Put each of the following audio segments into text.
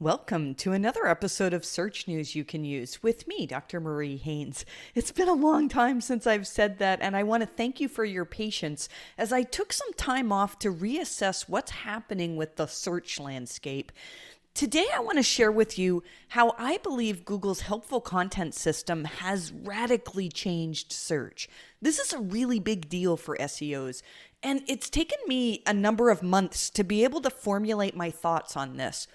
Welcome to another episode of Search News You Can Use with me, Dr. Marie Haynes. It's been a long time since I've said that, and I want to thank you for your patience as I took some time off to reassess what's happening with the search landscape. Today, I want to share with you how I believe Google's helpful content system has radically changed search. This is a really big deal for SEOs, and it's taken me a number of months to be able to formulate my thoughts on this.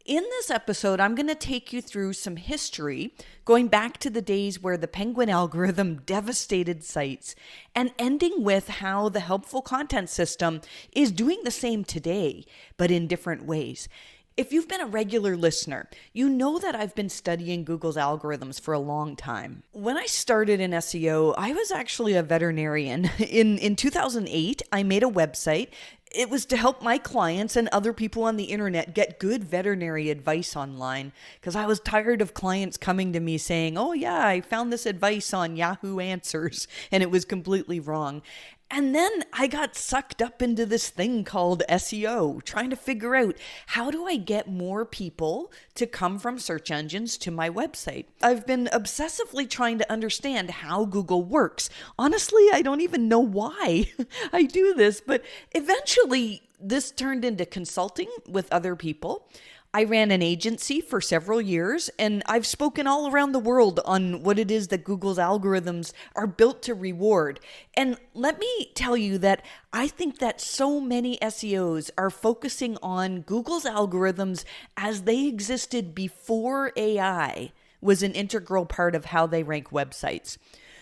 In this episode, I'm going to take you through some history, going back to the days where the Penguin algorithm devastated sites, and ending with how the helpful content system is doing the same today, but in different ways. If you've been a regular listener, you know that I've been studying Google's algorithms for a long time. When I started in SEO, I was actually a veterinarian. In 2008, I made a website. It was to help my clients and other people on the internet get good veterinary advice online because I was tired of clients coming to me saying, oh yeah, I found this advice on Yahoo Answers and it was completely wrong. And then I got sucked up into this thing called SEO, trying to figure out how do I get more people to come from search engines to my website. I've been obsessively trying to understand how Google works. Honestly, I don't even know why I do this, but eventually this turned into consulting with other people. I ran an agency for several years, and I've spoken all around the world on what it is that Google's algorithms are built to reward. And let me tell you that I think that so many SEOs are focusing on Google's algorithms as they existed before AI was an integral part of how they rank websites.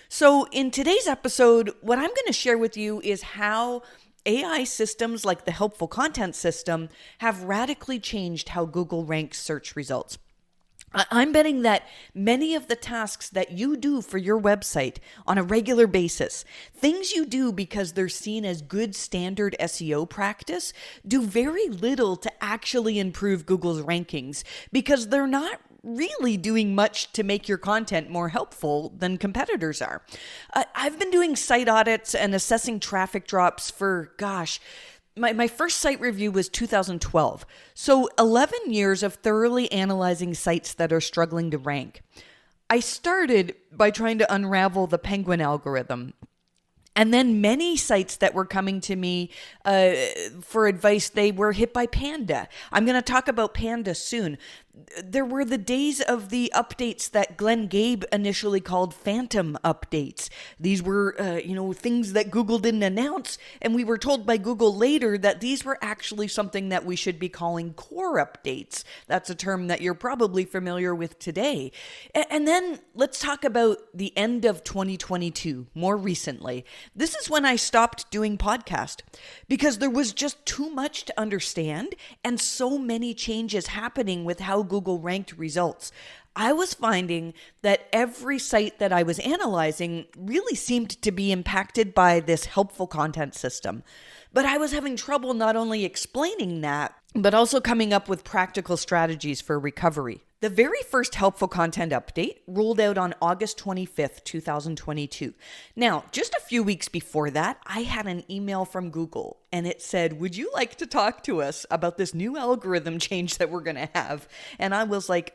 So in today's episode, what I'm going to share with you is how AI systems like the helpful content system have radically changed how Google ranks search results. I'm betting that many of the tasks that you do for your website on a regular basis, things you do because they're seen as good standard SEO practice, do very little to actually improve Google's rankings because they're not really doing much to make your content more helpful than competitors are. I've been doing site audits and assessing traffic drops for, my first site review was 2012. So 11 years of thoroughly analyzing sites that are struggling to rank. I started by trying to unravel the Penguin algorithm. And then many sites that were coming to me for advice, they were hit by Panda. I'm going to talk about Panda soon. There were the days of the updates that Glenn Gabe initially called phantom updates. These were, things that Google didn't announce, and we were told by Google later that these were actually something that we should be calling core updates. That's a term that you're probably familiar with today. And then let's talk about the end of 2022, more recently. This is when I stopped doing podcast because there was just too much to understand and so many changes happening with how Google ranked results. I was finding that every site that I was analyzing really seemed to be impacted by this helpful content system. But I was having trouble not only explaining that, but also coming up with practical strategies for recovery. The very first helpful content update rolled out on August 25th, 2022. Now, just a few weeks before that, I had an email from Google and it said, would you like to talk to us about this new algorithm change that we're going to have? And I was like,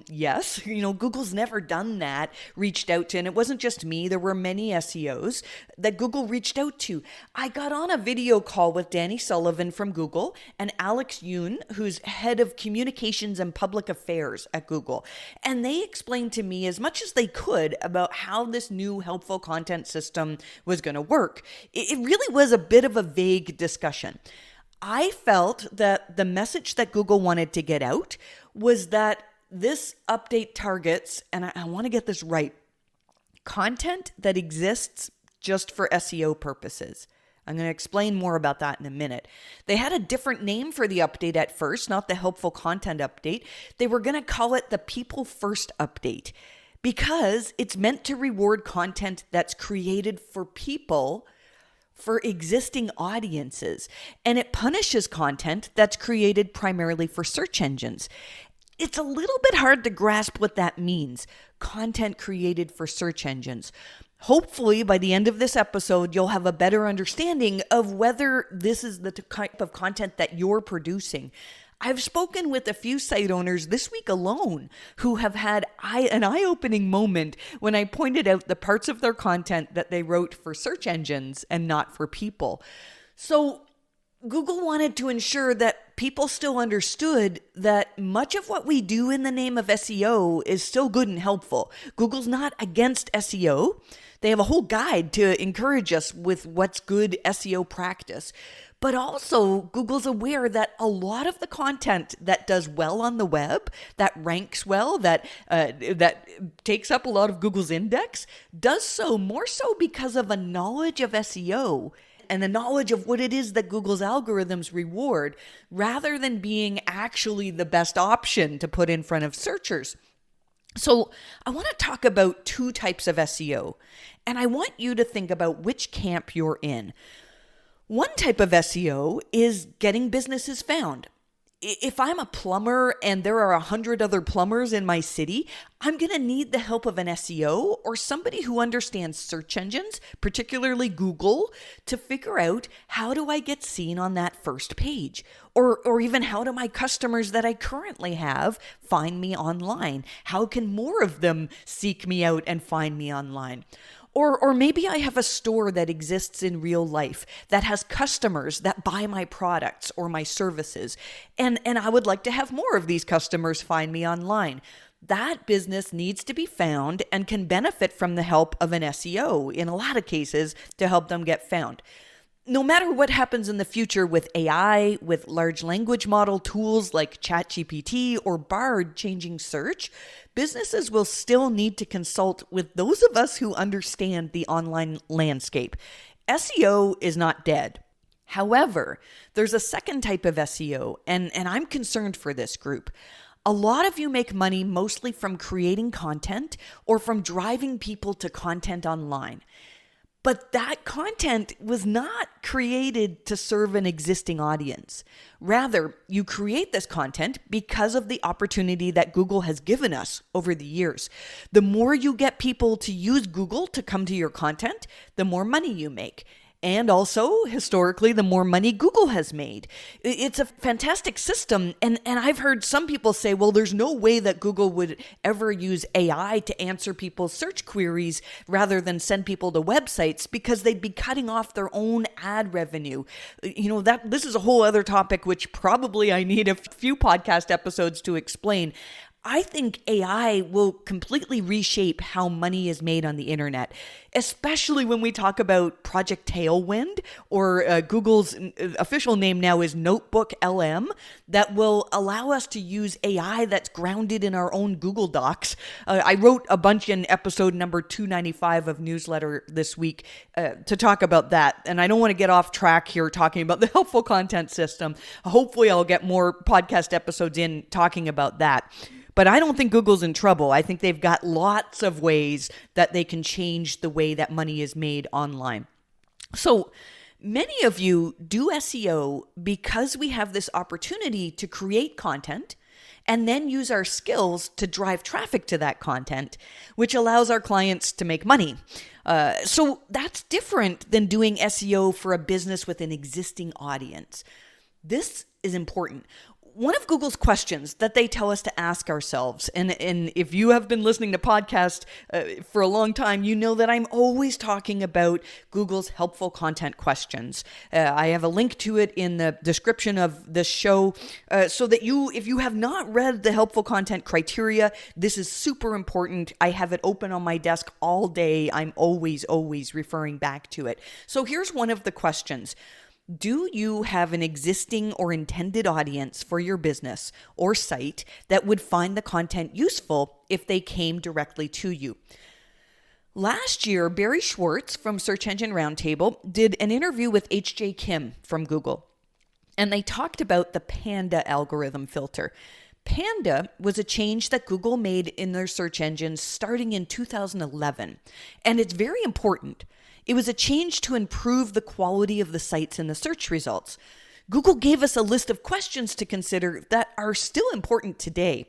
yes. Google's never done that, reached out to, and it wasn't just me. There were many SEOs that Google reached out to. I got on a video call with Danny Sullivan from Google and Alex Yoon, who's head of communications and public affairs at Google. And they explained to me as much as they could about how this new helpful content system was going to work. It really was a bit of a vague discussion. I felt that the message that Google wanted to get out was that this update targets, and I want to get this right, content that exists just for SEO purposes. I'm going to explain more about that in a minute. They had a different name for the update at first, not the helpful content update. They were going to call it the People First update because it's meant to reward content that's created for people, for existing audiences, and it punishes content that's created primarily for search engines. It's a little bit hard to grasp what that means, content created for search engines. Hopefully, by the end of this episode, you'll have a better understanding of whether this is the type of content that you're producing. I've spoken with a few site owners this week alone who have had an eye-opening moment when I pointed out the parts of their content that they wrote for search engines and not for people. So Google wanted to ensure that people still understood that much of what we do in the name of SEO is still good and helpful. Google's not against SEO. They have a whole guide to encourage us with what's good SEO practice. But also, Google's aware that a lot of the content that does well on the web, that ranks well, that takes up a lot of Google's index, does so more so because of a knowledge of SEO and the knowledge of what it is that Google's algorithms reward, rather than being actually the best option to put in front of searchers. So I want to talk about two types of SEO, and I want you to think about which camp you're in. One type of SEO is getting businesses found. If I'm a plumber and there are 100 other plumbers in my city, I'm going to need the help of an SEO or somebody who understands search engines, particularly Google, to figure out how do I get seen on that first page? Or even how do my customers that I currently have find me online? How can more of them seek me out and find me online? Or maybe I have a store that exists in real life that has customers that buy my products or my services, and I would like to have more of these customers find me online. That business needs to be found and can benefit from the help of an SEO in a lot of cases to help them get found. No matter what happens in the future with AI, with large language model tools like ChatGPT or Bard changing search, businesses will still need to consult with those of us who understand the online landscape. SEO is not dead. However, there's a second type of SEO, and I'm concerned for this group. A lot of you make money mostly from creating content or from driving people to content online. But that content was not created to serve an existing audience. Rather, you create this content because of the opportunity that Google has given us over the years. The more you get people to use Google to come to your content, the more money you make. And also, historically, the more money Google has made. It's a fantastic system. And I've heard some people say, well, there's no way that Google would ever use AI to answer people's search queries rather than send people to websites because they'd be cutting off their own ad revenue. This is a whole other topic, which probably I need a few podcast episodes to explain. I think AI will completely reshape how money is made on the internet, especially when we talk about Project Tailwind, or Google's official name now is Notebook LM, that will allow us to use AI that's grounded in our own Google Docs. I wrote a bunch in episode number 295 of newsletter this week to talk about that. And I don't want to get off track here talking about the helpful content system. Hopefully I'll get more podcast episodes in talking about that. But I don't think Google's in trouble. I think they've got lots of ways that they can change the way that money is made online. So many of you do SEO because we have this opportunity to create content and then use our skills to drive traffic to that content, which allows our clients to make money. So that's different than doing SEO for a business with an existing audience. This is important. One of Google's questions that they tell us to ask ourselves, and if you have been listening to podcasts for a long time, you know that I'm always talking about Google's helpful content questions. I have a link to it in the description of this show so that if you have not read the helpful content criteria, this is super important. I have it open on my desk all day. I'm always referring back to it. So here's one of the questions. Do you have an existing or intended audience for your business or site that would find the content useful if they came directly to you? Last year, Barry Schwartz from Search Engine Roundtable did an interview with H.J. Kim from Google, and they talked about the Panda algorithm filter. Panda was a change that Google made in their search engines starting in 2011, and it's very important. It was a change to improve the quality of the sites in the search results. Google gave us a list of questions to consider that are still important today.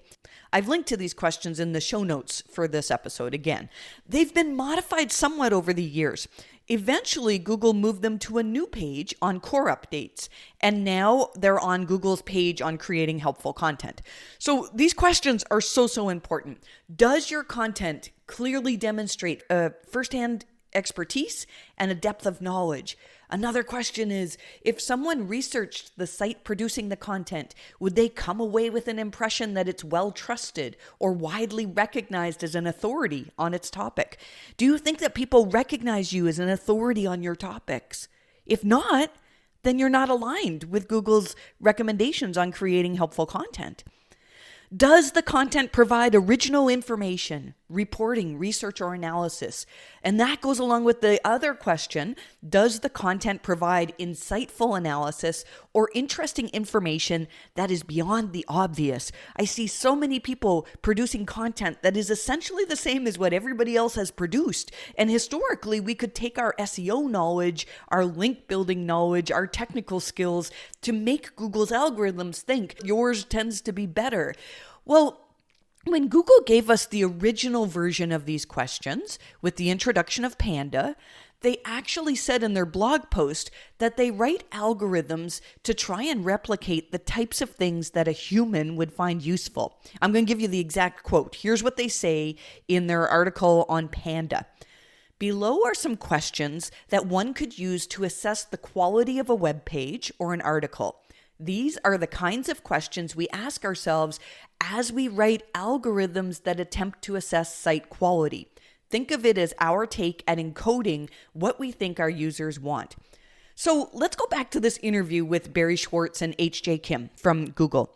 I've linked to these questions in the show notes for this episode again. They've been modified somewhat over the years. Eventually, Google moved them to a new page on core updates, and now they're on Google's page on creating helpful content. So these questions are so important. Does your content clearly demonstrate a firsthand expertise and a depth of knowledge? Another question is, if someone researched the site producing the content, would they come away with an impression that it's well trusted or widely recognized as an authority on its topic? Do you think that people recognize you as an authority on your topics? If not, then you're not aligned with Google's recommendations on creating helpful content. Does the content provide original information, reporting, research, or analysis? And that goes along with the other question, does the content provide insightful analysis or interesting information that is beyond the obvious? I see so many people producing content that is essentially the same as what everybody else has produced. And historically, we could take our SEO knowledge, our link building knowledge, our technical skills to make Google's algorithms think yours tends to be better. Well, when Google gave us the original version of these questions with the introduction of Panda, they actually said in their blog post that they write algorithms to try and replicate the types of things that a human would find useful. I'm going to give you the exact quote. Here's what they say in their article on Panda. Below are some questions that one could use to assess the quality of a web page or an article. These are the kinds of questions we ask ourselves as we write algorithms that attempt to assess site quality. Think of it as our take at encoding what we think our users want. So let's go back to this interview with Barry Schwartz and H.J. Kim from Google.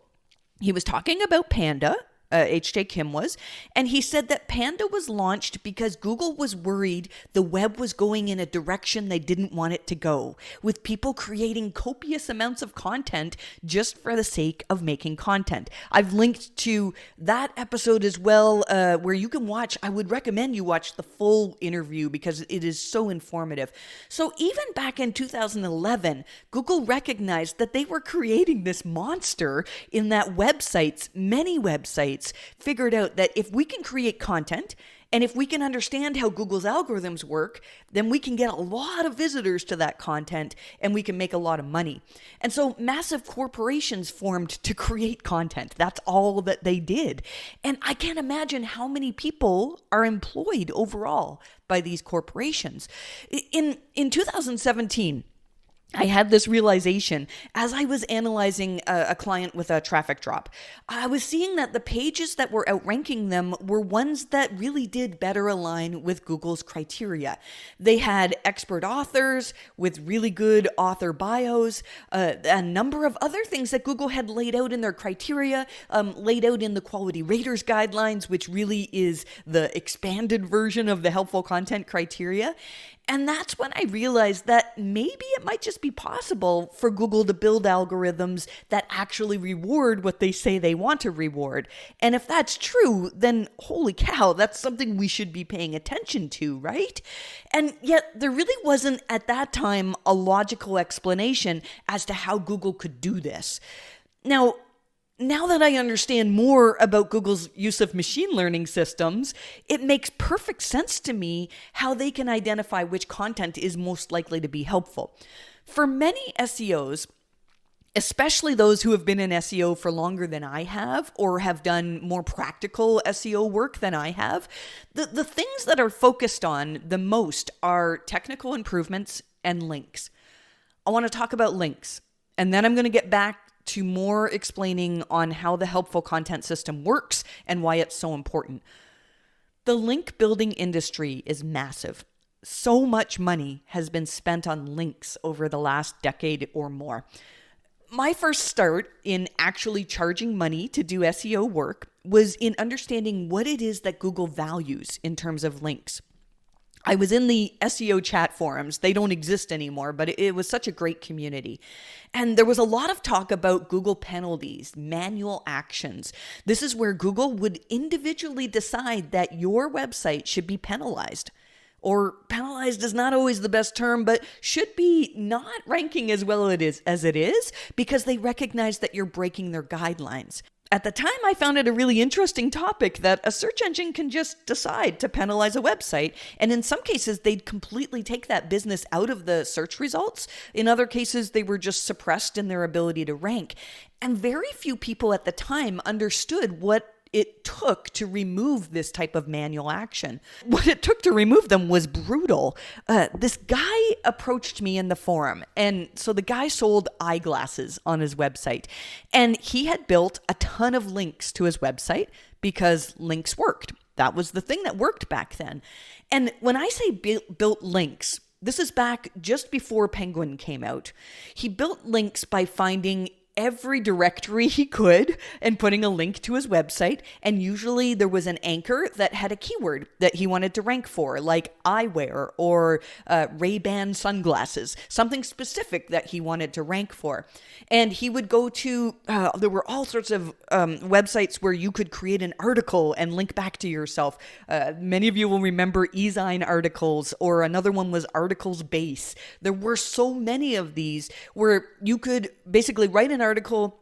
He was talking about Panda. H.J. Kim was, and he said that Panda was launched because Google was worried the web was going in a direction they didn't want it to go, with people creating copious amounts of content just for the sake of making content. I've linked to that episode as well, where you can watch. I would recommend you watch the full interview because it is so informative. So even back in 2011, Google recognized that they were creating this monster in that many websites, figured out that if we can create content and if we can understand how Google's algorithms work, then we can get a lot of visitors to that content and we can make a lot of money. And so massive corporations formed to create content. That's all that they did. And I can't imagine how many people are employed overall by these corporations. In 2017, I had this realization as I was analyzing a client with a traffic drop. I was seeing that the pages that were outranking them were ones that really did better align with Google's criteria. They had expert authors with really good author bios, a number of other things that Google had laid out in their criteria, laid out in the quality raters guidelines, which really is the expanded version of the helpful content criteria. And that's when I realized that maybe it might just be possible for Google to build algorithms that actually reward what they say they want to reward. And if that's true, then holy cow, that's something we should be paying attention to, right? And yet there really wasn't at that time a logical explanation as to how Google could do this. Now that I understand more about Google's use of machine learning systems, it makes perfect sense to me how they can identify which content is most likely to be helpful. For many SEOs, especially those who have been in SEO for longer than I have or have done more practical SEO work than I have, the things that are focused on the most are technical improvements and links. I want to talk about links, and then I'm going to get back to more explaining on how the helpful content system works and why it's so important. The link building industry is massive. So much money has been spent on links over the last decade or more. My first start in actually charging money to do SEO work was in understanding what it is that Google values in terms of links. I was in the SEO chat forums. They don't exist anymore, but it was such a great community. And there was a lot of talk about Google penalties, manual actions. This is where Google would individually decide that your website should be penalized. Or penalized is not always the best term, but should be not ranking as well as it is because they recognize that you're breaking their guidelines. At the time, I found it a really interesting topic that a search engine can just decide to penalize a website. And in some cases, they'd completely take that business out of the search results. In other cases, they were just suppressed in their ability to rank. And very few people at the time understood what it took to remove this type of manual action. What it took to remove them was brutal. This guy approached me in the forum, and so the guy sold eyeglasses on his website, and he had built a ton of links to his website because links worked. That was the thing that worked back then. And when I say built links, this is back just before Penguin came out. He built links by finding every directory he could and putting a link to his website. And usually there was an anchor that had a keyword that he wanted to rank for, like eyewear or Ray-Ban sunglasses, something specific that he wanted to rank for. And he would go to, there were all sorts of websites where you could create an article and link back to yourself. Many of you will remember eZine articles, or another one was Articles Base. There were so many of these where you could basically write an article,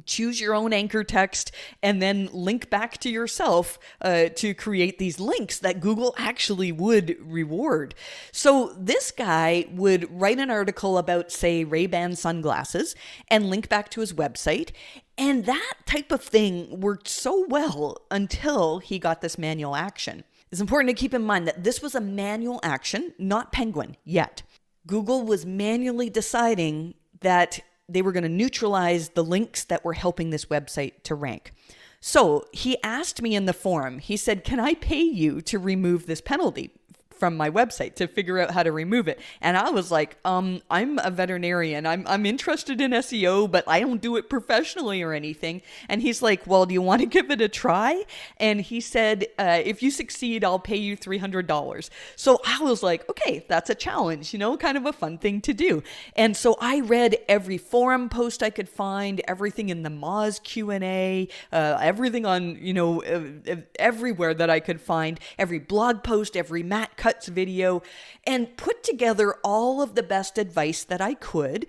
choose your own anchor text, and then link back to yourself to create these links that Google actually would reward. So this guy would write an article about, say, Ray-Ban sunglasses and link back to his website. And that type of thing worked so well until he got this manual action. It's important to keep in mind that this was a manual action, not Penguin yet. Google was manually deciding that they were going to neutralize the links that were helping this website to rank. So he asked me in the forum, he said, "Can I pay you to remove this penalty from my website, to figure out how to remove it?" And I was like, I'm a veterinarian. I'm interested in SEO, but I don't do it professionally or anything. And he's like, "Well, do you want to give it a try?" And he said, "If you succeed, I'll pay you $300. So I was like, okay, that's a challenge, kind of a fun thing to do. And so I read every forum post I could find, everything in the Moz Q&A, everything on, everywhere that I could find, every blog post, every Matt Cuts video, and put together all of the best advice that I could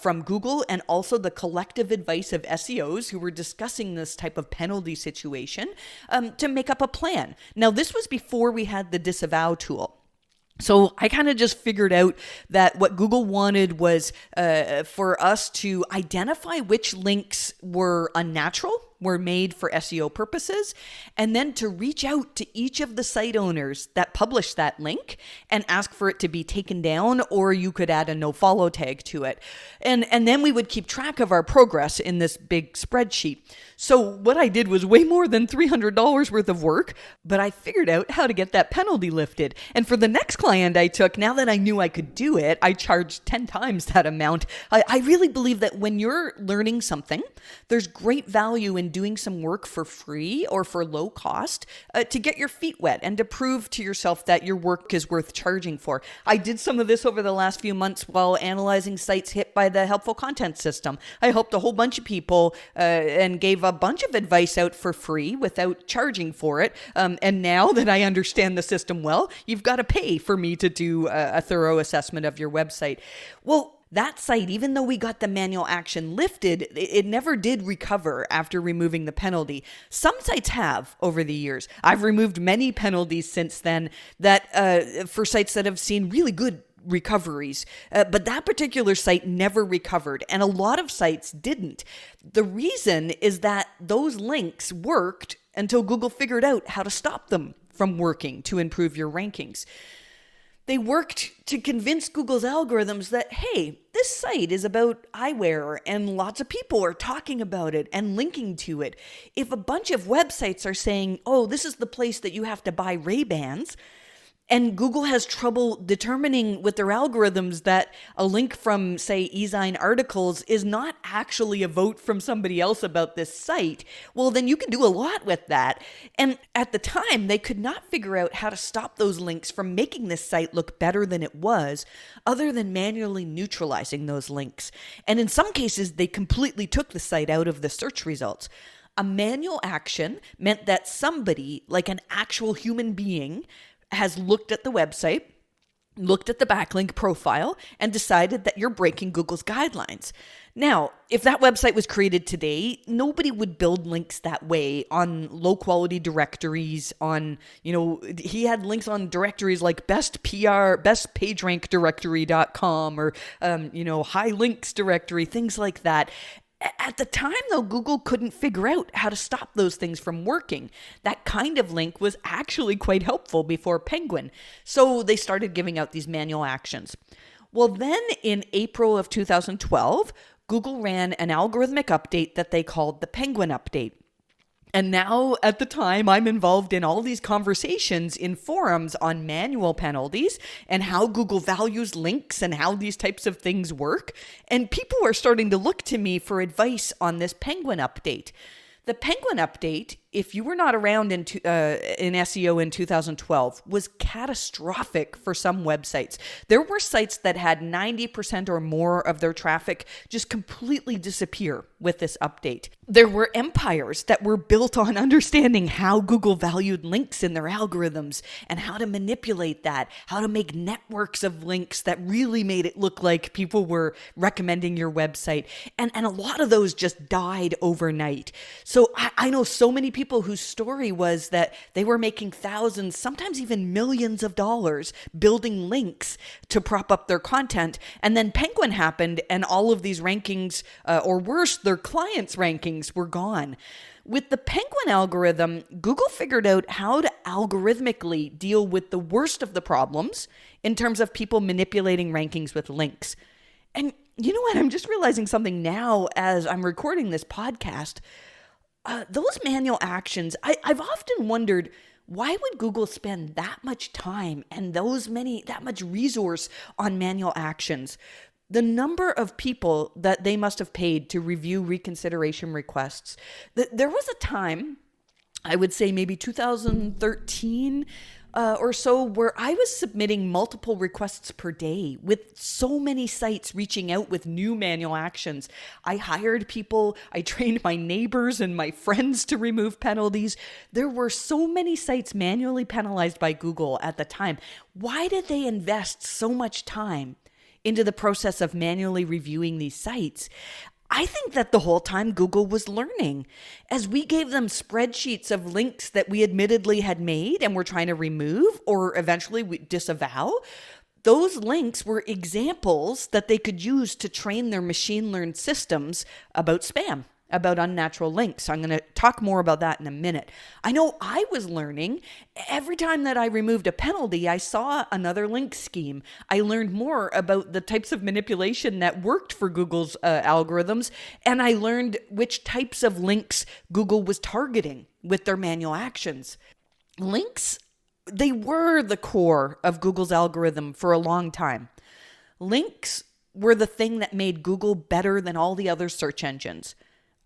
from Google, and also the collective advice of SEOs who were discussing this type of penalty situation to make up a plan. Now, this was before we had the disavow tool. So I kind of just figured out that what Google wanted was for us to identify which links were unnatural, were made for SEO purposes, and then to reach out to each of the site owners that published that link and ask for it to be taken down, or you could add a no-follow tag to it. And then we would keep track of our progress in this big spreadsheet. So what I did was way more than $300 worth of work, but I figured out how to get that penalty lifted. And for the next client I took, now that I knew I could do it, I charged 10 times that amount. I really believe that when you're learning something, there's great value in doing some work for free or for low cost to get your feet wet and to prove to yourself that your work is worth charging for. I did some of this over the last few months while analyzing sites hit by the helpful content system. I helped a whole bunch of people and gave a bunch of advice out for free without charging for it. And now that I understand the system well, you've got to pay for me to do a thorough assessment of your website. Well, that site, even though we got the manual action lifted, it never did recover after removing the penalty. Some sites have over the years. I've removed many penalties since then that for sites that have seen really good recoveries, but that particular site never recovered, and a lot of sites didn't. The reason is that those links worked until Google figured out how to stop them from working to improve your rankings. They worked to convince Google's algorithms that, hey, this site is about eyewear and lots of people are talking about it and linking to it. If a bunch of websites are saying, oh, this is the place that you have to buy Ray-Bans, and Google has trouble determining with their algorithms that a link from, say, eZine articles is not actually a vote from somebody else about this site, well, then you can do a lot with that. And at the time, they could not figure out how to stop those links from making this site look better than it was, other than manually neutralizing those links. And in some cases, they completely took the site out of the search results. A manual action meant that somebody, like an actual human being, has looked at the website, looked at the backlink profile and decided that you're breaking Google's guidelines. Now, if that website was created today, nobody would build links that way on low quality directories he had links on directories like bestpagerank.directory.com or, high links directory, things like that. At the time, though, Google couldn't figure out how to stop those things from working. That kind of link was actually quite helpful before Penguin. So they started giving out these manual actions. Well, then in April of 2012, Google ran an algorithmic update that they called the Penguin update. And now, at the time, I'm involved in all these conversations in forums on manual penalties and how Google values links and how these types of things work. And people are starting to look to me for advice on this Penguin update. The Penguin update, if you were not around in SEO in 2012, was catastrophic for some websites. There were sites that had 90% or more of their traffic just completely disappear with this update. There were empires that were built on understanding how Google valued links in their algorithms and how to manipulate that, how to make networks of links that really made it look like people were recommending your website. And a lot of those just died overnight. So I know so many people whose story was that they were making thousands, sometimes even millions of dollars building links to prop up their content. And then Penguin happened and all of these rankings, or worse, their clients' rankings were gone. With the Penguin algorithm, Google figured out how to algorithmically deal with the worst of the problems in terms of people manipulating rankings with links. And you know what? I'm just realizing something now as I'm recording this podcast. Those manual actions, I've often wondered, why would Google spend that much time and that much resource on manual actions? The number of people that they must have paid to review reconsideration requests. There was a time, I would say maybe 2013 or so, where I was submitting multiple requests per day with so many sites reaching out with new manual actions. I hired people, I trained my neighbors and my friends to remove penalties. There were so many sites manually penalized by Google at the time. Why did they invest so much time into the process of manually reviewing these sites? I think that the whole time Google was learning. As we gave them spreadsheets of links that we admittedly had made and were trying to remove or eventually disavow, those links were examples that they could use to train their machine learned systems about spam, about unnatural links. I'm going to talk more about that in a minute. I know I was learning. Every time that I removed a penalty, I saw another link scheme. I learned more about the types of manipulation that worked for Google's algorithms, and I learned which types of links Google was targeting with their manual actions. Links, they were the core of Google's algorithm for a long time. Links were the thing that made Google better than all the other search engines.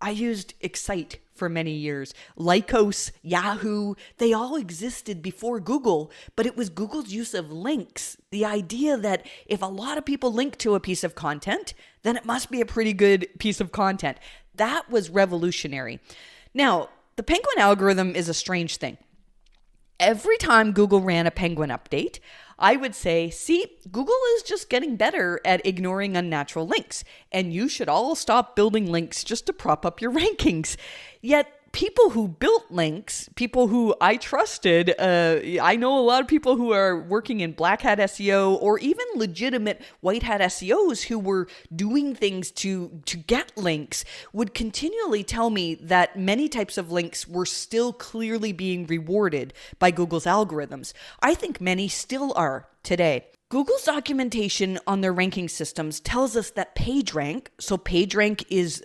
I used Excite for many years. Lycos, Yahoo, they all existed before Google, but it was Google's use of links. The idea that if a lot of people link to a piece of content, then it must be a pretty good piece of content. That was revolutionary. Now, the Penguin algorithm is a strange thing. Every time Google ran a Penguin update, I would say, see, Google is just getting better at ignoring unnatural links, and you should all stop building links just to prop up your rankings. Yet, people who built links, people who I trusted, I know a lot of people who are working in black hat SEO or even legitimate white hat SEOs who were doing things to get links, would continually tell me that many types of links were still clearly being rewarded by Google's algorithms. I think many still are today. Google's documentation on their ranking systems tells us that PageRank, so PageRank is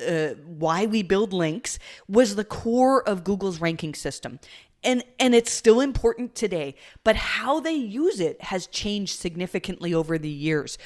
why we build links, was the core of Google's ranking system. And it's still important today, but how they use it has changed significantly over the years.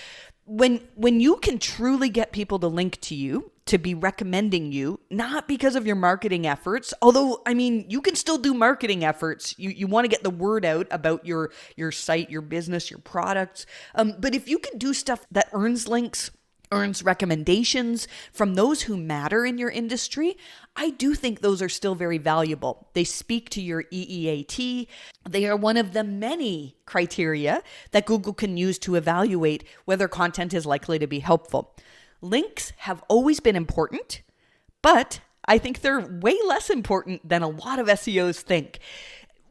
When you can truly get people to link to you, to be recommending you, not because of your marketing efforts, although, I mean, you can still do marketing efforts. You want to get the word out about your site, your business, your products. But if you can do stuff that earns links earns recommendations from those who matter in your industry, I do think those are still very valuable. They speak to your EEAT. They are one of the many criteria that Google can use to evaluate whether content is likely to be helpful. Links have always been important, but I think they're way less important than a lot of SEOs think.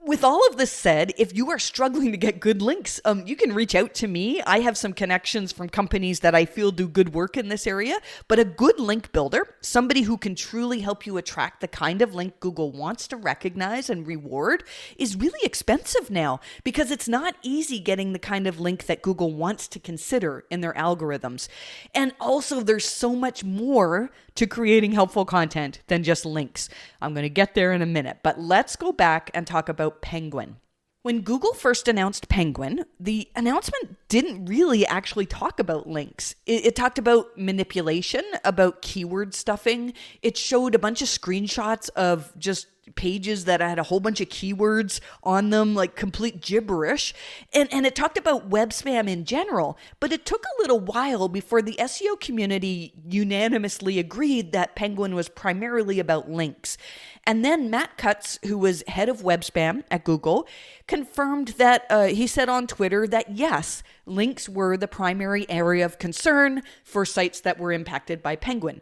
With all of this said, if you are struggling to get good links, you can reach out to me. I have some connections from companies that I feel do good work in this area, but a good link builder, somebody who can truly help you attract the kind of link Google wants to recognize and reward, is really expensive now because it's not easy getting the kind of link that Google wants to consider in their algorithms. And also, there's so much more to creating helpful content than just links. I'm going to get there in a minute, but let's go back and talk about Penguin. When Google first announced Penguin, the announcement didn't really actually talk about links. It talked about manipulation, about keyword stuffing. It showed a bunch of screenshots of just pages that had a whole bunch of keywords on them, like complete gibberish. And it talked about web spam in general, but it took a little while before the SEO community unanimously agreed that Penguin was primarily about links. And then Matt Cutts, who was head of web spam at Google, confirmed that he said on Twitter that yes, links were the primary area of concern for sites that were impacted by Penguin.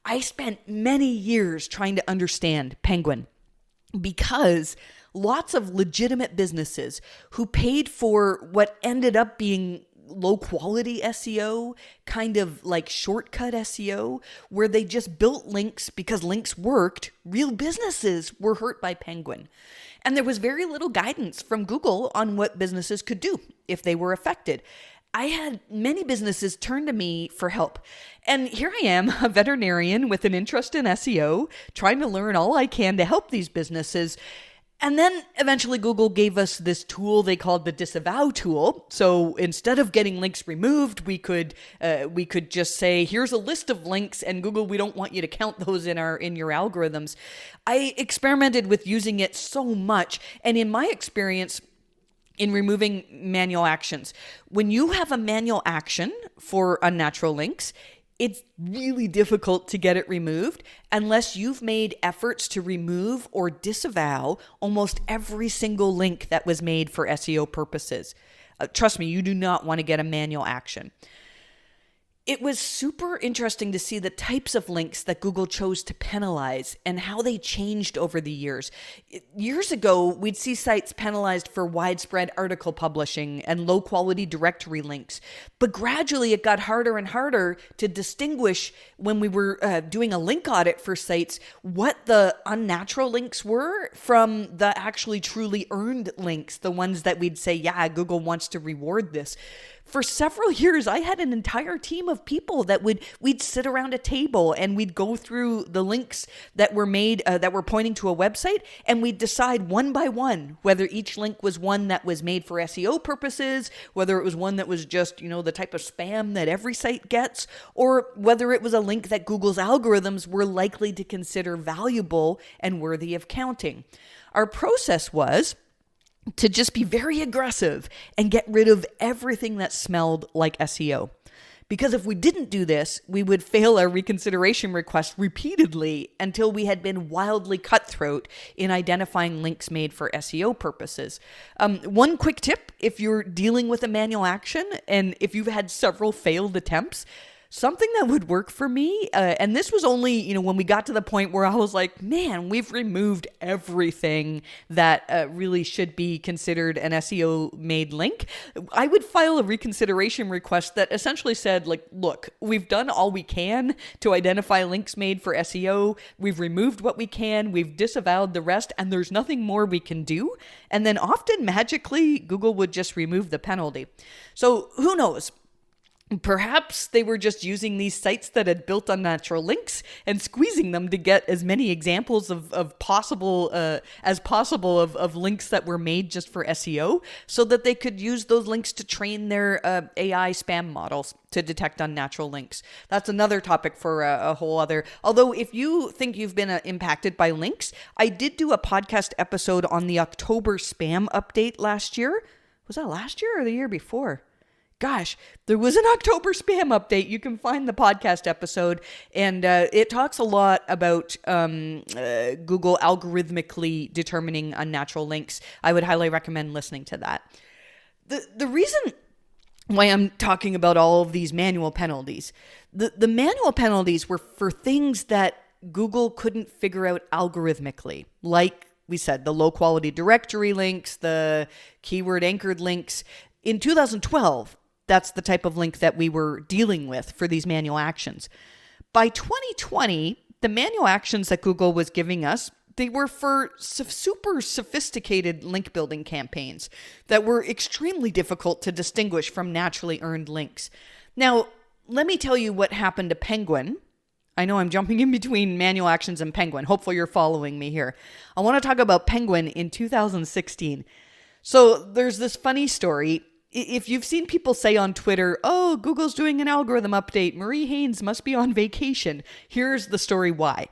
I spent many years trying to understand Penguin, because lots of legitimate businesses who paid for what ended up being low quality SEO, kind of like shortcut SEO, where they just built links because links worked, real businesses were hurt by Penguin. And there was very little guidance from Google on what businesses could do if they were affected. I had many businesses turn to me for help. And here I am, a veterinarian with an interest in SEO, trying to learn all I can to help these businesses. And then eventually Google gave us this tool they called the disavow tool. So instead of getting links removed, we could just say, here's a list of links, and Google, we don't want you to count those in your algorithms. I experimented with using it so much, and in my experience, in removing manual actions, when you have a manual action for unnatural links, it's really difficult to get it removed unless you've made efforts to remove or disavow almost every single link that was made for SEO purposes. Trust me, you do not want to get a manual action. It was super interesting to see the types of links that Google chose to penalize and how they changed over the years. Years ago, we'd see sites penalized for widespread article publishing and low-quality directory links. But gradually, it got harder and harder to distinguish when we were doing a link audit for sites what the unnatural links were from the actually truly earned links, the ones that we'd say, yeah, Google wants to reward this. For several years, I had an entire team of people that we'd sit around a table and we'd go through the links that were made that were pointing to a website, and we'd decide one by one whether each link was one that was made for SEO purposes, whether it was one that was just, the type of spam that every site gets, or whether it was a link that Google's algorithms were likely to consider valuable and worthy of counting. Our process was to just be very aggressive and get rid of everything that smelled like SEO. Because if we didn't do this, we would fail our reconsideration request repeatedly until we had been wildly cutthroat in identifying links made for SEO purposes. One quick tip, if you're dealing with a manual action and if you've had several failed attempts, something that would work for me, and this was only, when we got to the point where I was like, man, we've removed everything that really should be considered an SEO-made link. I would file a reconsideration request that essentially said, look, we've done all we can to identify links made for SEO. We've removed what we can. We've disavowed the rest, and there's nothing more we can do. And then often, magically, Google would just remove the penalty. So who knows? Perhaps they were just using these sites that had built unnatural links and squeezing them to get as many examples of possible links that were made just for SEO, so that they could use those links to train their AI spam models to detect unnatural links. That's another topic for a whole other. Although if you think you've been impacted by links, I did do a podcast episode on the October spam update last year. Was that last year or the year before? gosh, there was an October spam update. You can find the podcast episode, and it talks a lot about Google algorithmically determining unnatural links. I would highly recommend listening to that. The reason why I'm talking about all of these manual penalties, the manual penalties were for things that Google couldn't figure out algorithmically, like we said, the low quality directory links, the keyword anchored links. In 2012, that's the type of link that we were dealing with for these manual actions. By 2020, the manual actions that Google was giving us, they were for super sophisticated link building campaigns that were extremely difficult to distinguish from naturally earned links. Now, let me tell you what happened to Penguin. I know I'm jumping in between manual actions and Penguin. Hopefully you're following me here. I want to talk about Penguin in 2016. So there's this funny story. If you've seen people say on Twitter, oh, Google's doing an algorithm update, Marie Haynes must be on vacation. Here's the story why.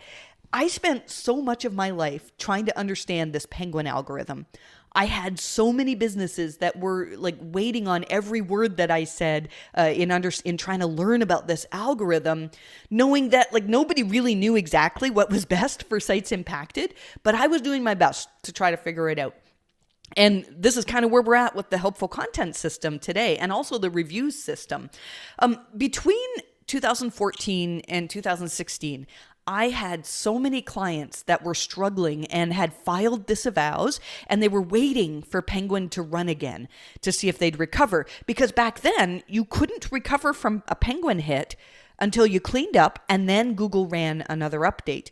I spent so much of my life trying to understand this Penguin algorithm. I had so many businesses that were like waiting on every word that I said in trying to learn about this algorithm, knowing that like nobody really knew exactly what was best for sites impacted, but I was doing my best to try to figure it out. And this is kind of where we're at with the helpful content system today, and also the reviews system. Between 2014 and 2016, I had so many clients that were struggling and had filed disavows, and they were waiting for Penguin to run again to see if they'd recover. Because back then, you couldn't recover from a Penguin hit until you cleaned up, and then Google ran another update.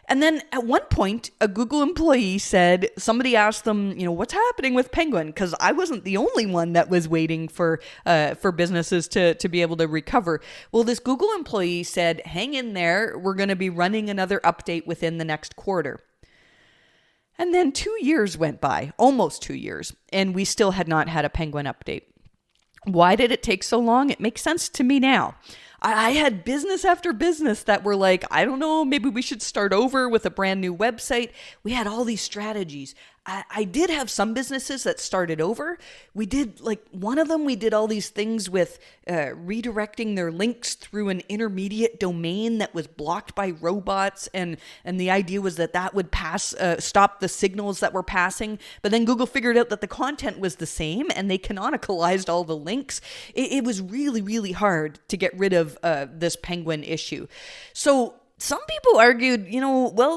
And then at one point, a Google employee said, somebody asked them, what's happening with Penguin? Because I wasn't the only one that was waiting for businesses to be able to recover. Well, this Google employee said, hang in there. We're going to be running another update within the next quarter. And then 2 years went by, almost 2 years, and we still had not had a Penguin update. Why did it take so long? It makes sense to me now. I had business after business that were like, I don't know, maybe we should start over with a brand new website. We had all these strategies. I did have some businesses that started over. We did one of them, we did all these things with redirecting their links through an intermediate domain that was blocked by robots. And the idea was that would stop the signals that were passing. But then Google figured out that the content was the same and they canonicalized all the links. It was really, really hard to get rid of this Penguin issue. So some people argued,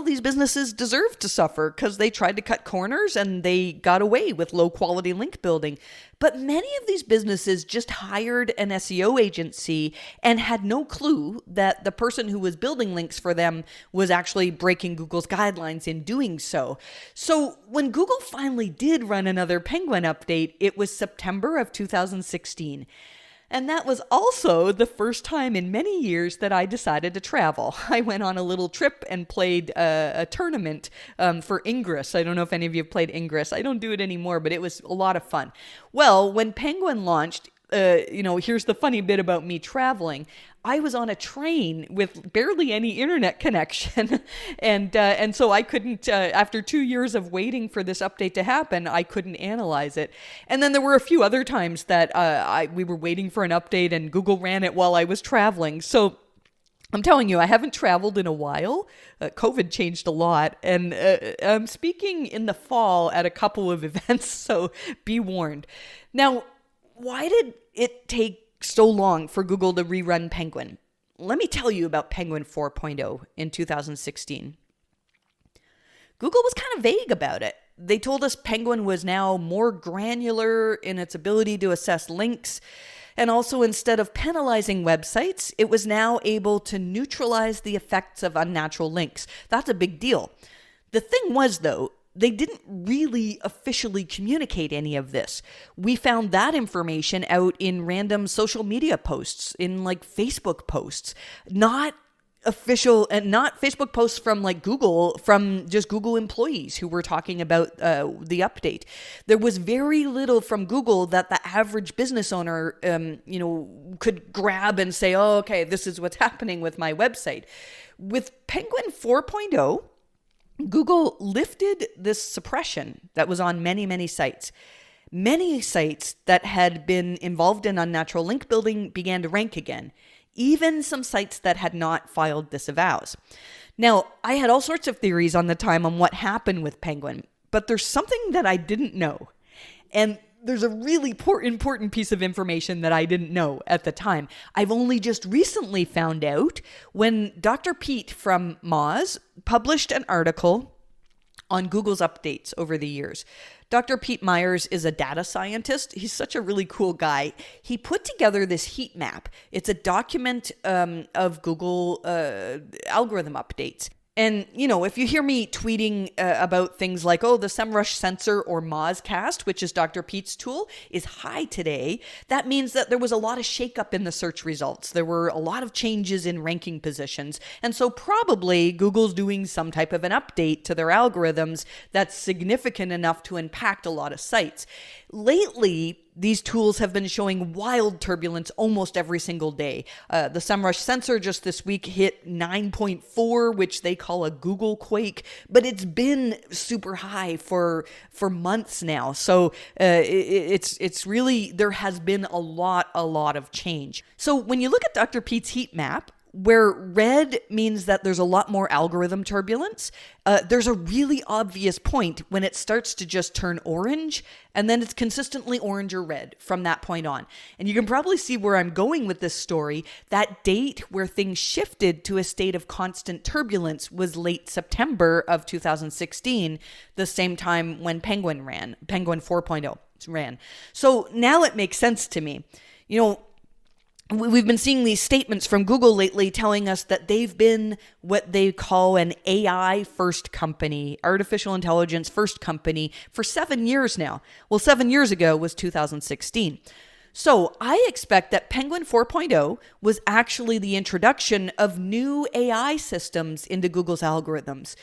these businesses deserve to suffer because they tried to cut corners and they got away with low quality link building. But many of these businesses just hired an SEO agency and had no clue that the person who was building links for them was actually breaking Google's guidelines in doing so. So when Google finally did run another Penguin update, it was September of 2016. And that was also the first time in many years that I decided to travel. I went on a little trip and played a tournament for Ingress. I don't know if any of you have played Ingress. I don't do it anymore, but it was a lot of fun. Well, when Penguin launched, here's the funny bit about me traveling. I was on a train with barely any internet connection. And so I couldn't, after 2 years of waiting for this update to happen, I couldn't analyze it. And then there were a few other times that we were waiting for an update and Google ran it while I was traveling. So I'm telling you, I haven't traveled in a while. COVID changed a lot. And I'm speaking in the fall at a couple of events, so be warned. Now, why did it take so long for Google to rerun Penguin? Let me tell you about Penguin 4.0 in 2016. Google was kind of vague about it. They told us Penguin was now more granular in its ability to assess links. And also, instead of penalizing websites, it was now able to neutralize the effects of unnatural links. That's a big deal. The thing was, though, they didn't really officially communicate any of this. We found that information out in random social media posts, in Facebook posts, not official, and not Facebook posts from Google, from just Google employees who were talking about the update. There was very little from Google that the average business owner, could grab and say, oh, okay, this is what's happening with my website. With Penguin 4.0, Google lifted this suppression that was on many, many sites. Many sites that had been involved in unnatural link building began to rank again, even some sites that had not filed disavows. Now, I had all sorts of theories on the time on what happened with Penguin, but there's something that I didn't know. And there's a really important piece of information that I didn't know at the time. I've only just recently found out when Dr. Pete from Moz published an article on Google's updates over the years. Dr. Pete Myers is a data scientist. He's such a really cool guy. He put together this heat map. It's a document of Google algorithm updates. And, if you hear me tweeting about things like, the SEMrush sensor or Mozcast, which is Dr. Pete's tool, is high today, that means that there was a lot of shakeup in the search results. There were a lot of changes in ranking positions. And so probably Google's doing some type of an update to their algorithms that's significant enough to impact a lot of sites. Lately, these tools have been showing wild turbulence almost every single day. The SEMrush sensor just this week hit 9.4, which they call a Google quake, but it's been super high for months now. So it's really, there has been a lot of change. So when you look at Dr. Pete's heat map, where red means that there's a lot more algorithm turbulence, there's a really obvious point when it starts to just turn orange, and then it's consistently orange or red from that point on. And you can probably see where I'm going with this story. That date where things shifted to a state of constant turbulence was late September of 2016, the same time when Penguin 4.0 ran. So now it makes sense to me. We've been seeing these statements from Google lately telling us that they've been what they call an AI first company, artificial intelligence first company, for 7 years now. Well, 7 years ago was 2016. So I expect that Penguin 4.0 was actually the introduction of new AI systems into Google's algorithms.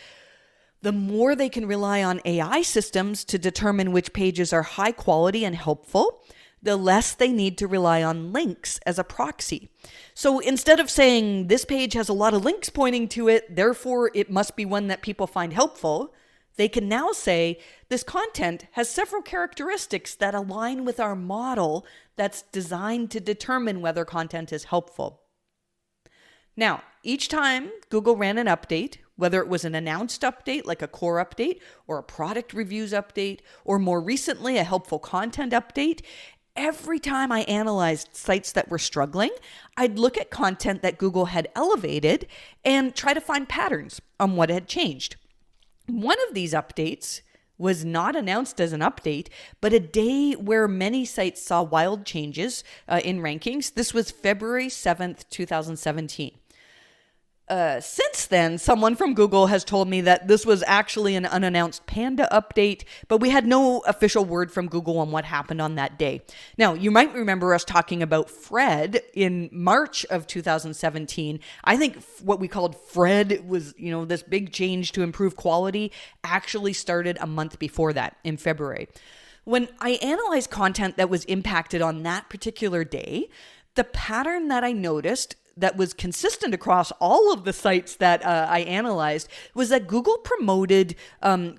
The more they can rely on AI systems to determine which pages are high quality and helpful, the less they need to rely on links as a proxy. So instead of saying this page has a lot of links pointing to it, therefore it must be one that people find helpful, they can now say this content has several characteristics that align with our model that's designed to determine whether content is helpful. Now, each time Google ran an update, whether it was an announced update like a core update or a product reviews update, or more recently a helpful content update, every time I analyzed sites that were struggling, I'd look at content that Google had elevated and try to find patterns on what had changed. One of these updates was not announced as an update, but a day where many sites saw wild changes in rankings. This was February 7th, 2017. Since then, someone from Google has told me that this was actually an unannounced Panda update, but we had no official word from Google on what happened on that day. Now, you might remember us talking about Fred in March of 2017. I think what we called Fred was, this big change to improve quality actually started a month before that in February. When I analyzed content that was impacted on that particular day, the pattern that I noticed that was consistent across all of the sites that I analyzed was that Google promoted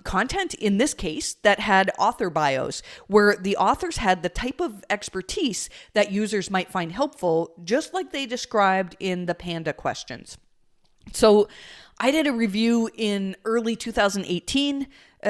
content, in this case, that had author bios, where the authors had the type of expertise that users might find helpful, just like they described in the Panda questions. So I did a review in early 2018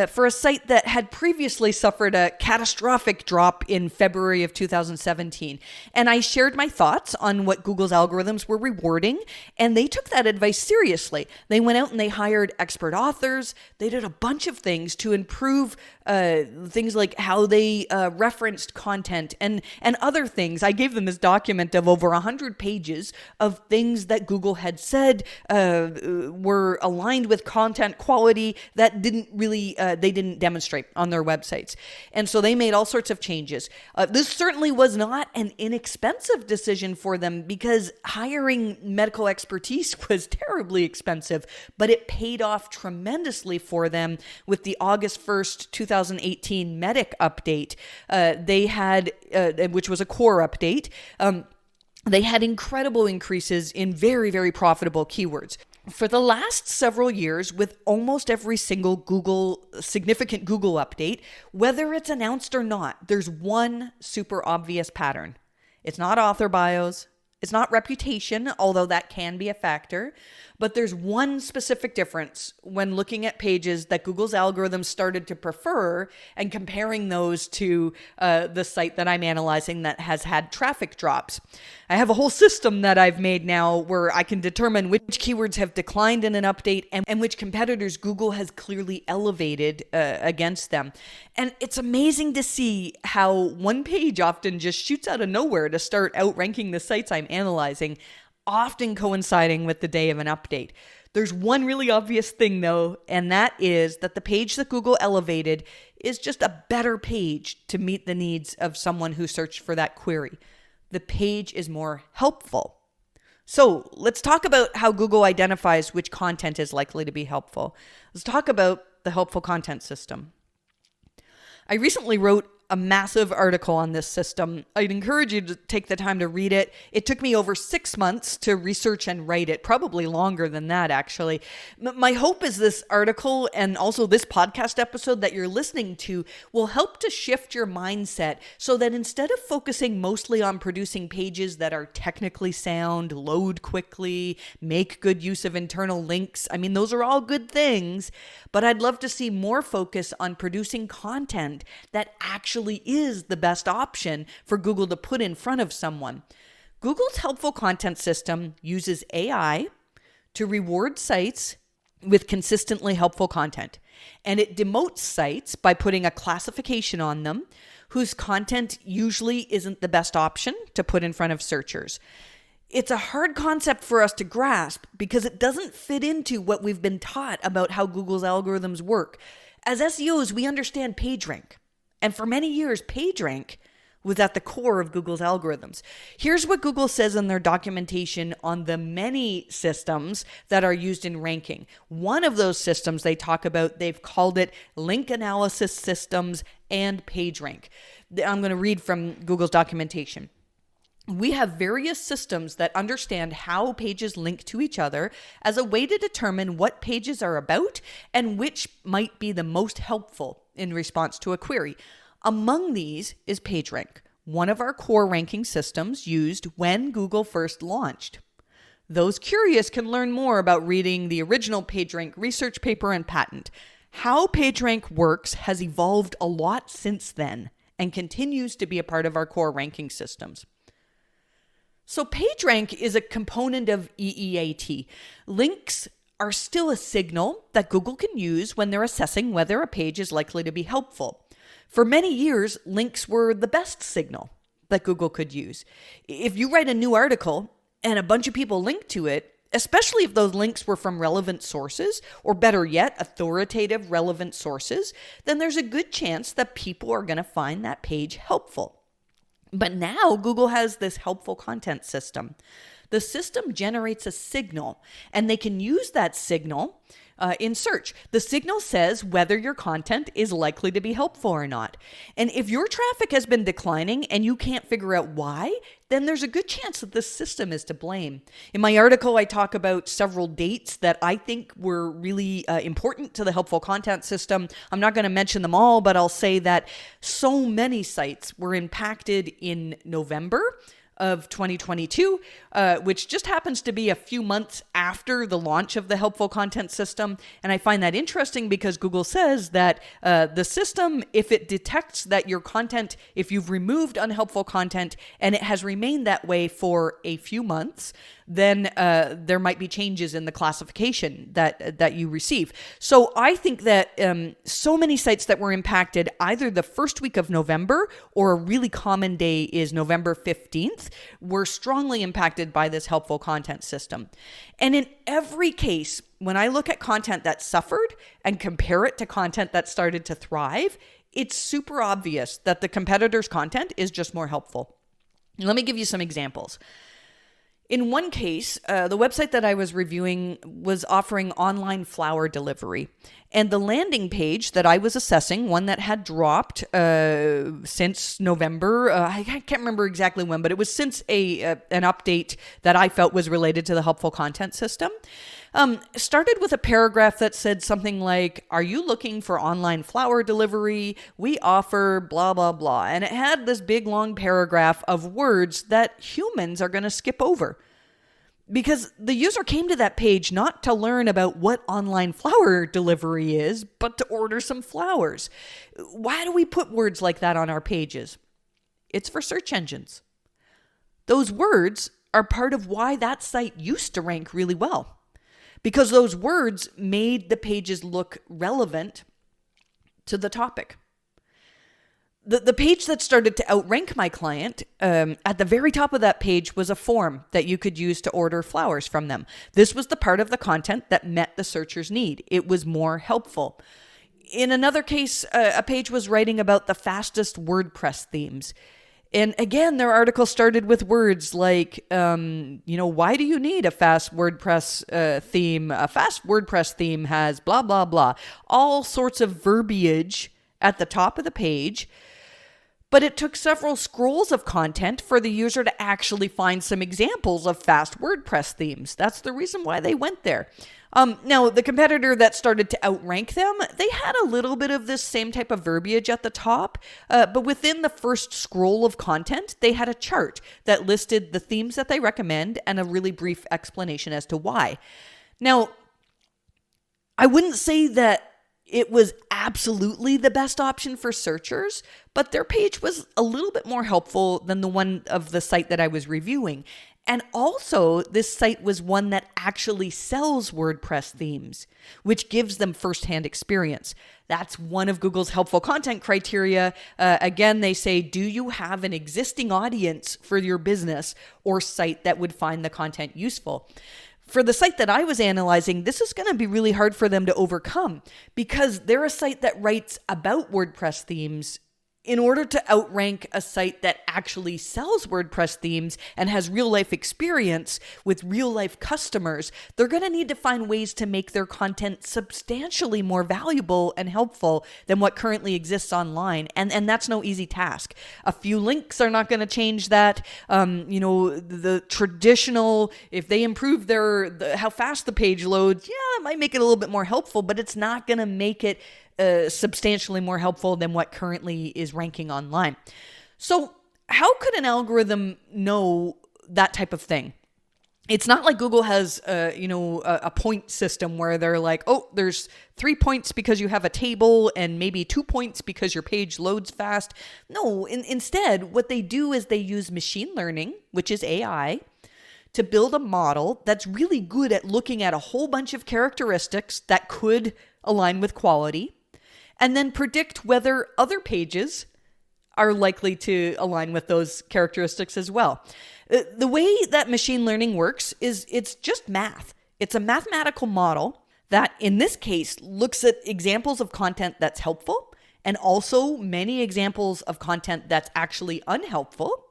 for a site that had previously suffered a catastrophic drop in February of 2017. And I shared my thoughts on what Google's algorithms were rewarding, and they took that advice seriously. They went out and they hired expert authors. They did a bunch of things to improve things like how they referenced content and other things. I gave them this document of over 100 pages of things that Google had said were aligned with content quality that didn't really they didn't demonstrate on their websites. And so they made all sorts of changes. This certainly was not an inexpensive decision for them, because hiring medical expertise was terribly expensive, but it paid off tremendously for them with the August 1st, 2018 Medic update. They had, which was a core update. They had incredible increases in very, very profitable keywords. For the last several years, with almost every single significant Google update, whether it's announced or not, there's one super obvious pattern. It's not author bios. It's not reputation, although that can be a factor. But there's one specific difference when looking at pages that Google's algorithms started to prefer and comparing those to the site that I'm analyzing that has had traffic drops. I have a whole system that I've made now where I can determine which keywords have declined in an update and which competitors Google has clearly elevated against them. And it's amazing to see how one page often just shoots out of nowhere to start outranking the sites I'm analyzing, often coinciding with the day of an update. There's one really obvious thing though, and that is that the page that Google elevated is just a better page to meet the needs of someone who searched for that query. The page is more helpful. So let's talk about how Google identifies which content is likely to be helpful. Let's talk about the helpful content system. I recently wrote a massive article on this system. I'd encourage you to take the time to read it. It took me over 6 months to research and write it, probably longer than that, actually. My hope is this article and also this podcast episode that you're listening to will help to shift your mindset so that instead of focusing mostly on producing pages that are technically sound, load quickly, make good use of internal links, I mean, those are all good things, but I'd love to see more focus on producing content that actually is the best option for Google to put in front of someone. Google's helpful content system uses AI to reward sites with consistently helpful content, and it demotes sites by putting a classification on them whose content usually isn't the best option to put in front of searchers. It's a hard concept for us to grasp because it doesn't fit into what we've been taught about how Google's algorithms work. As SEOs, we understand PageRank. And for many years, PageRank was at the core of Google's algorithms. Here's what Google says in their documentation on the many systems that are used in ranking. One of those systems they talk about, they've called it link analysis systems and PageRank. I'm going to read from Google's documentation. We have various systems that understand how pages link to each other as a way to determine what pages are about and which might be the most helpful in response to a query. Among these is PageRank, one of our core ranking systems used when Google first launched. Those curious can learn more about reading the original PageRank research paper and patent. How PageRank works has evolved a lot since then and continues to be a part of our core ranking systems. So PageRank is a component of EEAT. Links are still a signal that Google can use when they're assessing whether a page is likely to be helpful. For many years, links were the best signal that Google could use. If you write a new article and a bunch of people link to it, especially if those links were from relevant sources, or better yet, authoritative relevant sources, then there's a good chance that people are going to find that page helpful. But now Google has this helpful content system. The system generates a signal, and they can use that signal in search. The signal says whether your content is likely to be helpful or not. And if your traffic has been declining and you can't figure out why, then there's a good chance that the system is to blame. In my article, I talk about several dates that I think were really important to the helpful content system. I'm not going to mention them all, but I'll say that so many sites were impacted in November of 2022, which just happens to be a few months after the launch of the helpful content system. And I find that interesting because Google says that the system, if it detects that your content, if you've removed unhelpful content and it has remained that way for a few months, then there might be changes in the classification that you receive. So I think that so many sites that were impacted either the first week of November or a really common day is November 15th were strongly impacted by this helpful content system. And in every case, when I look at content that suffered and compare it to content that started to thrive, it's super obvious that the competitor's content is just more helpful. Let me give you some examples. In one case, the website that I was reviewing was offering online flower delivery. And the landing page that I was assessing, one that had dropped since November, I can't remember exactly when, but it was since an update that I felt was related to the helpful content system, started with a paragraph that said something like, "Are you looking for online flower delivery? We offer blah, blah, blah." And it had this big long paragraph of words that humans are going to skip over. Because the user came to that page not to learn about what online flower delivery is, but to order some flowers. Why do we put words like that on our pages? It's for search engines. Those words are part of why that site used to rank really well. Because those words made the pages look relevant to the topic. The page that started to outrank my client, at the very top of that page was a form that you could use to order flowers from them. This was the part of the content that met the searcher's need. It was more helpful. In another case, a page was writing about the fastest WordPress themes. And again, their article started with words like, why do you need a fast WordPress theme? A fast WordPress theme has blah, blah, blah. All sorts of verbiage at the top of the page. But it took several scrolls of content for the user to actually find some examples of fast WordPress themes. That's the reason why they went there. Now, the competitor that started to outrank them, they had a little bit of this same type of verbiage at the top, but within the first scroll of content, they had a chart that listed the themes that they recommend and a really brief explanation as to why. Now, I wouldn't say that it was absolutely the best option for searchers, but their page was a little bit more helpful than the one of the site that I was reviewing. And also, this site was one that actually sells WordPress themes, which gives them firsthand experience. That's one of Google's helpful content criteria. Again, they say, do you have an existing audience for your business or site that would find the content useful? For the site that I was analyzing, this is going to be really hard for them to overcome because they're a site that writes about WordPress themes. In order to outrank a site that actually sells WordPress themes and has real life experience with real life customers, they're going to need to find ways to make their content substantially more valuable and helpful than what currently exists online. And that's no easy task. A few links are not going to change that. The traditional, if they improve how fast the page loads, it might make it a little bit more helpful, but it's not going to make it substantially more helpful than what currently is ranking online. So how could an algorithm know that type of thing? It's not like Google has, a point system where they're like, oh, there's 3 points because you have a table and maybe 2 points because your page loads fast. No, instead, what they do is they use machine learning, which is AI, to build a model that's really good at looking at a whole bunch of characteristics that could align with quality, and then predict whether other pages are likely to align with those characteristics as well. The way that machine learning works is it's just math. It's a mathematical model that, in this case, looks at examples of content that's helpful and also many examples of content that's actually unhelpful.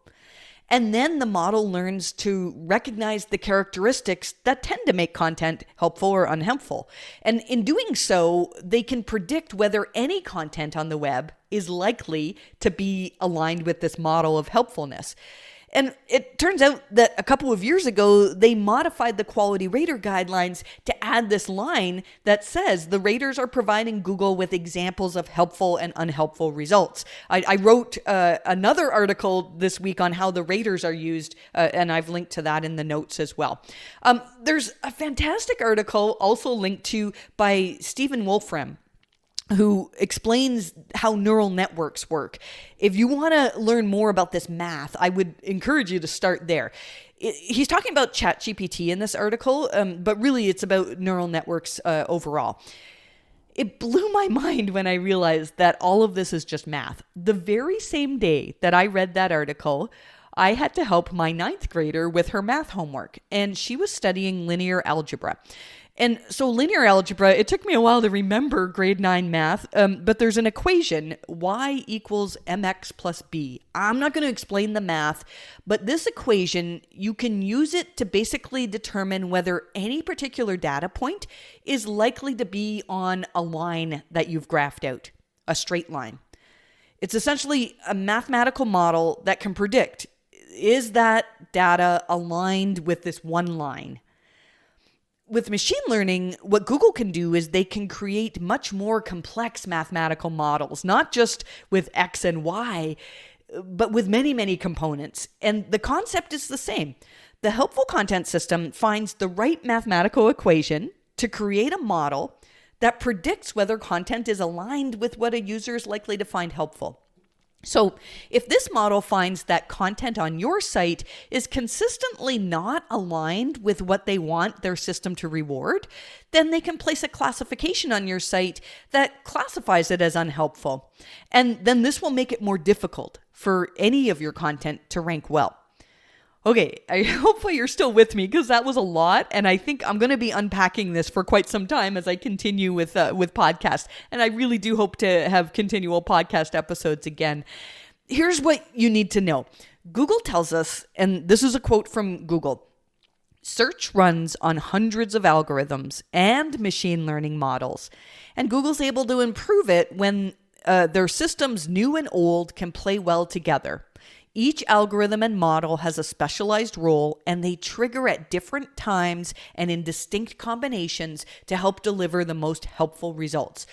And then the model learns to recognize the characteristics that tend to make content helpful or unhelpful. And in doing so, they can predict whether any content on the web is likely to be aligned with this model of helpfulness. And it turns out that a couple of years ago, they modified the quality rater guidelines to add this line that says the raters are providing Google with examples of helpful and unhelpful results. I wrote another article this week on how the raters are used, and I've linked to that in the notes as well. There's a fantastic article also linked to by Stephen Wolfram, who explains how neural networks work. If you want to learn more about this math, I would encourage you to start there. He's talking about ChatGPT in this article, but really it's about neural networks overall. It blew my mind when I realized that all of this is just math. The very same day that I read that article, I had to help my ninth grader with her math homework, and she was studying linear algebra. And so linear algebra, it took me a while to remember grade 9 math, but there's an equation, y equals mx plus b. I'm not going to explain the math, but this equation, you can use it to basically determine whether any particular data point is likely to be on a line that you've graphed out, a straight line. It's essentially a mathematical model that can predict, is that data aligned with this one line? With machine learning, what Google can do is they can create much more complex mathematical models, not just with X and Y, but with many, many components. And the concept is the same. The helpful content system finds the right mathematical equation to create a model that predicts whether content is aligned with what a user is likely to find helpful. So if this model finds that content on your site is consistently not aligned with what they want their system to reward, then they can place a classification on your site that classifies it as unhelpful. And then this will make it more difficult for any of your content to rank well. Okay, hopefully you're still with me because that was a lot, and I think I'm going to be unpacking this for quite some time as I continue with podcasts, and I really do hope to have continual podcast episodes again. Here's what you need to know. Google tells us, and this is a quote from Google, search runs on hundreds of algorithms and machine learning models, and Google's able to improve it when their systems, new and old, can play well together. Each algorithm and model has a specialized role, and they trigger at different times and in distinct combinations to help deliver the most helpful results.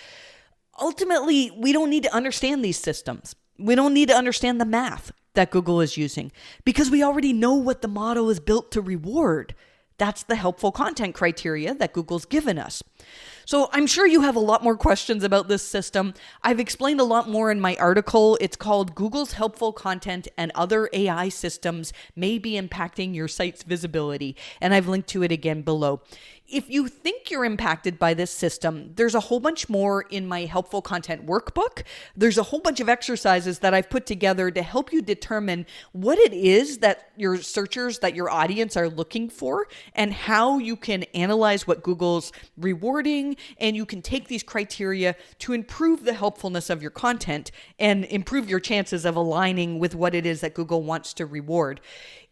Ultimately, we don't need to understand these systems. We don't need to understand the math that Google is using because we already know what the model is built to reward. That's the helpful content criteria that Google's given us. So I'm sure you have a lot more questions about this system. I've explained a lot more in my article. It's called Google's Helpful Content and Other AI Systems May Be Impacting Your Site's Visibility, and I've linked to it again below. If you think you're impacted by this system, there's a whole bunch more in my Helpful Content Workbook. There's a whole bunch of exercises that I've put together to help you determine what it is that your searchers, that your audience are looking for, and how you can analyze what Google's rewarding, and you can take these criteria to improve the helpfulness of your content and improve your chances of aligning with what it is that Google wants to reward.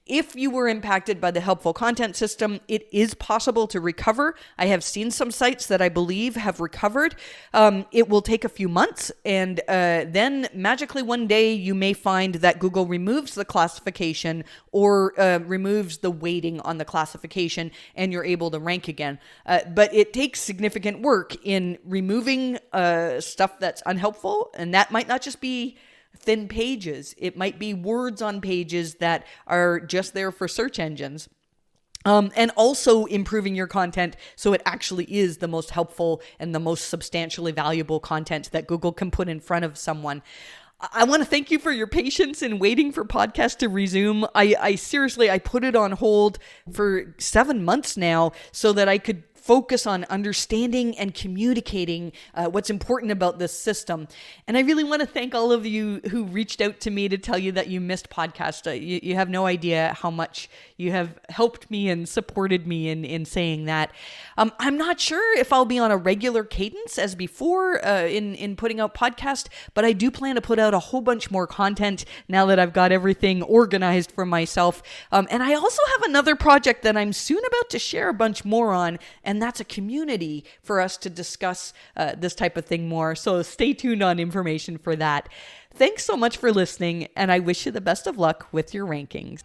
If you were impacted by the helpful content system, it is possible to recover. I have seen some sites that I believe have recovered. It will take a few months, and then magically one day you may find that Google removes the classification or removes the weighting on the classification, and you're able to rank again. But it takes significant work in removing stuff that's unhelpful, and that might not just be thin pages. It might be words on pages that are just there for search engines. And also improving your content so it actually is the most helpful and the most substantially valuable content that Google can put in front of someone. I want to thank you for your patience in waiting for podcast to resume. I seriously, I put it on hold for 7 months now so that I could focus on understanding and communicating what's important about this system. And I really want to thank all of you who reached out to me to tell you that you missed podcast. You have no idea how much you have helped me and supported me in saying that. I'm not sure if I'll be on a regular cadence as before in putting out podcast, but I do plan to put out a whole bunch more content now that I've got everything organized for myself. And I also have another project that I'm soon about to share a bunch more on, and that's a community for us to discuss this type of thing more. So stay tuned on information for that. Thanks so much for listening, and I wish you the best of luck with your rankings.